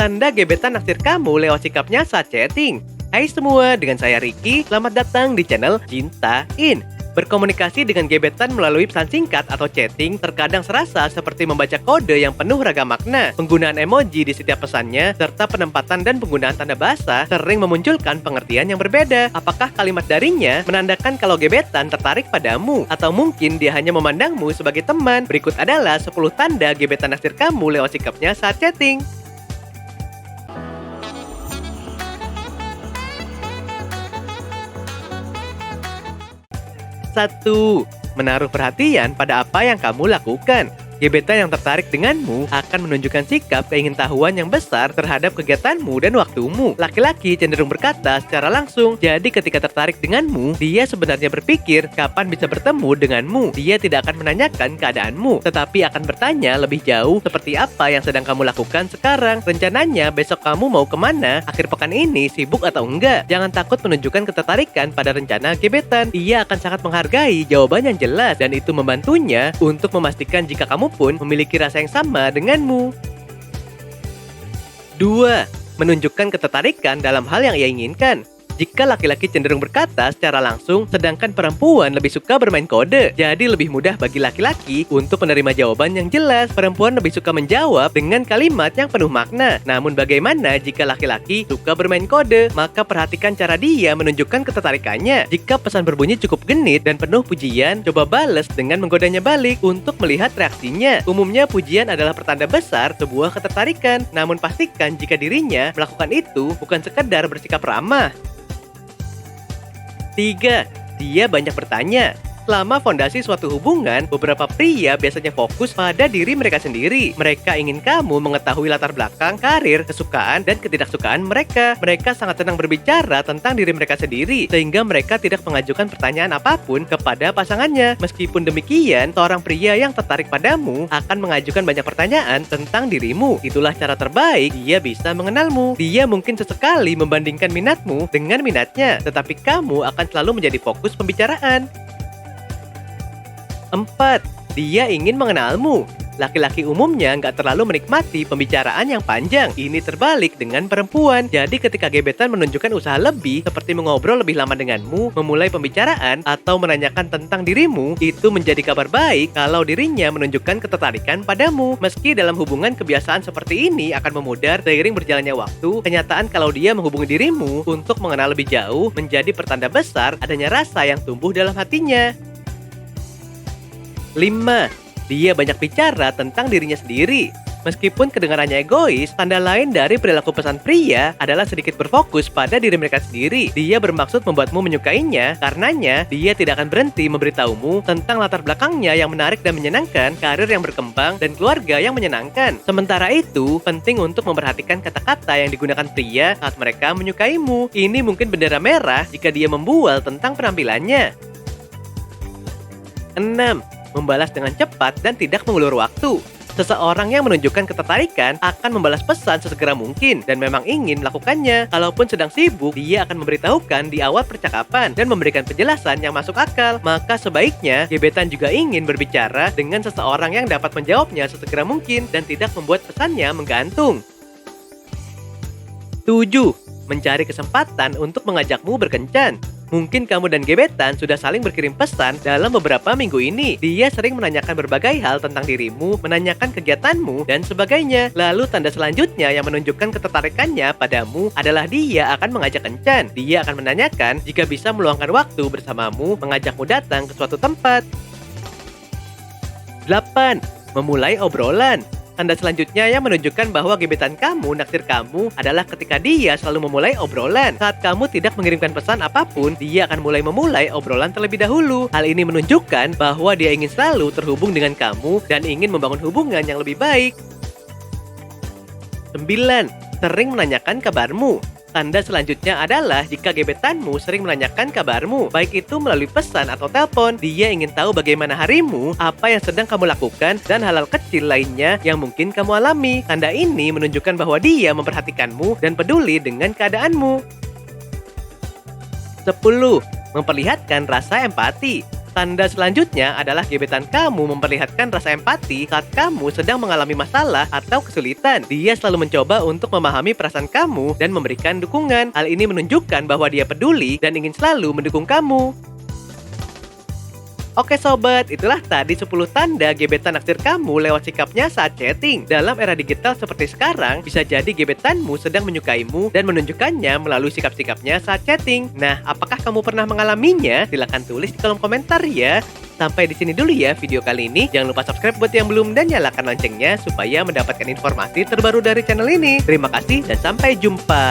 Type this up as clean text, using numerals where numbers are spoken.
Tanda gebetan naksir kamu lewat sikapnya saat chatting. Hai semua, dengan saya Ricky. Selamat datang di channel Cintain. Berkomunikasi dengan gebetan melalui pesan singkat atau chatting terkadang serasa seperti membaca kode yang penuh ragam makna. Penggunaan emoji di setiap pesannya, serta penempatan dan penggunaan tanda bahasa sering memunculkan pengertian yang berbeda. Apakah kalimat darinya menandakan kalau gebetan tertarik padamu? Atau mungkin dia hanya memandangmu sebagai teman? Berikut adalah 10 tanda gebetan naksir kamu lewat sikapnya saat chatting. 1. Menaruh perhatian pada apa yang kamu lakukan. Gebetan yang tertarik denganmu akan menunjukkan sikap keingintahuan yang besar terhadap kegiatanmu dan waktumu. Laki-laki cenderung berkata secara langsung, jadi ketika tertarik denganmu, dia sebenarnya berpikir kapan bisa bertemu denganmu. Dia tidak akan menanyakan keadaanmu, tetapi akan bertanya lebih jauh seperti apa yang sedang kamu lakukan sekarang. Rencananya besok kamu mau kemana? Akhir pekan ini sibuk atau enggak? Jangan takut menunjukkan ketertarikan pada rencana gebetan. Ia akan sangat menghargai jawaban yang jelas dan itu membantunya untuk memastikan jika kamu pun memiliki rasa yang sama denganmu. 2. Menunjukkan ketertarikan dalam hal yang ia inginkan. Jika laki-laki cenderung berkata secara langsung, sedangkan perempuan lebih suka bermain kode. Jadi lebih mudah bagi laki-laki untuk menerima jawaban yang jelas. Perempuan lebih suka menjawab dengan kalimat yang penuh makna. Namun bagaimana jika laki-laki suka bermain kode? Maka perhatikan cara dia menunjukkan ketertarikannya. Jika pesan berbunyi cukup genit dan penuh pujian, coba bales dengan menggodanya balik untuk melihat reaksinya. Umumnya pujian adalah pertanda besar sebuah ketertarikan. Namun pastikan jika dirinya melakukan itu bukan sekedar bersikap ramah. 3. Dia banyak bertanya. Selama fondasi suatu hubungan, beberapa pria biasanya fokus pada diri mereka sendiri. Mereka ingin kamu mengetahui latar belakang, karir, kesukaan, dan ketidaksukaan mereka. Mereka sangat senang berbicara tentang diri mereka sendiri, sehingga mereka tidak mengajukan pertanyaan apapun kepada pasangannya. Meskipun demikian, seorang pria yang tertarik padamu akan mengajukan banyak pertanyaan tentang dirimu. Itulah cara terbaik dia bisa mengenalmu. Dia mungkin sesekali membandingkan minatmu dengan minatnya, tetapi kamu akan selalu menjadi fokus pembicaraan. 4. Dia ingin mengenalmu. Laki-laki umumnya nggak terlalu menikmati pembicaraan yang panjang. Ini terbalik dengan perempuan. Jadi ketika gebetan menunjukkan usaha lebih, seperti mengobrol lebih lama denganmu, memulai pembicaraan, atau menanyakan tentang dirimu, itu menjadi kabar baik kalau dirinya menunjukkan ketertarikan padamu. Meski dalam hubungan kebiasaan seperti ini akan memudar seiring berjalannya waktu, kenyataan kalau dia menghubungi dirimu untuk mengenal lebih jauh menjadi pertanda besar adanya rasa yang tumbuh dalam hatinya. 5. Dia banyak bicara tentang dirinya sendiri. Meskipun kedengarannya egois, tanda lain dari perilaku pesan pria adalah sedikit berfokus pada diri mereka sendiri. Dia bermaksud membuatmu menyukainya, karenanya dia tidak akan berhenti memberitahumu tentang latar belakangnya yang menarik dan menyenangkan, karir yang berkembang, dan keluarga yang menyenangkan. Sementara itu, penting untuk memperhatikan kata-kata yang digunakan pria saat mereka menyukaimu. Ini mungkin bendera merah jika dia membual tentang penampilannya. 6. Membalas dengan cepat dan tidak mengulur waktu. Seseorang yang menunjukkan ketertarikan akan membalas pesan sesegera mungkin dan memang ingin melakukannya. Kalaupun sedang sibuk, dia akan memberitahukan di awal percakapan dan memberikan penjelasan yang masuk akal. Maka sebaiknya, gebetan juga ingin berbicara dengan seseorang yang dapat menjawabnya sesegera mungkin dan tidak membuat pesannya menggantung. 7. Mencari kesempatan untuk mengajakmu berkencan. Mungkin kamu dan gebetan sudah saling berkirim pesan dalam beberapa minggu ini. Dia sering menanyakan berbagai hal tentang dirimu, menanyakan kegiatanmu, dan sebagainya. Lalu tanda selanjutnya yang menunjukkan ketertarikannya padamu adalah dia akan mengajak kencan. Dia akan menanyakan jika bisa meluangkan waktu bersamamu, mengajakmu datang ke suatu tempat. 8. Memulai obrolan. Tanda selanjutnya yang menunjukkan bahwa gebetan kamu naksir kamu adalah ketika dia selalu memulai obrolan. Saat kamu tidak mengirimkan pesan apapun, dia akan memulai obrolan terlebih dahulu. Hal ini menunjukkan bahwa dia ingin selalu terhubung dengan kamu dan ingin membangun hubungan yang lebih baik. 9. Sering menanyakan kabarmu. Tanda selanjutnya adalah jika gebetanmu sering menanyakan kabarmu, baik itu melalui pesan atau telepon. Dia ingin tahu bagaimana harimu, apa yang sedang kamu lakukan, dan hal-hal kecil lainnya yang mungkin kamu alami. Tanda ini menunjukkan bahwa dia memperhatikanmu dan peduli dengan keadaanmu. 10. Memperlihatkan rasa empati. Tanda selanjutnya adalah gebetan kamu memperlihatkan rasa empati saat kamu sedang mengalami masalah atau kesulitan. Dia selalu mencoba untuk memahami perasaan kamu dan memberikan dukungan. Hal ini menunjukkan bahwa dia peduli dan ingin selalu mendukung kamu. Oke sobat, itulah tadi 10 tanda gebetan naksir kamu lewat sikapnya saat chatting. Dalam era digital seperti sekarang, bisa jadi gebetanmu sedang menyukaimu dan menunjukkannya melalui sikap-sikapnya saat chatting. Nah, apakah kamu pernah mengalaminya? Silahkan tulis di kolom komentar ya. Sampai di sini dulu ya video kali ini. Jangan lupa subscribe buat yang belum dan nyalakan loncengnya supaya mendapatkan informasi terbaru dari channel ini. Terima kasih dan sampai jumpa.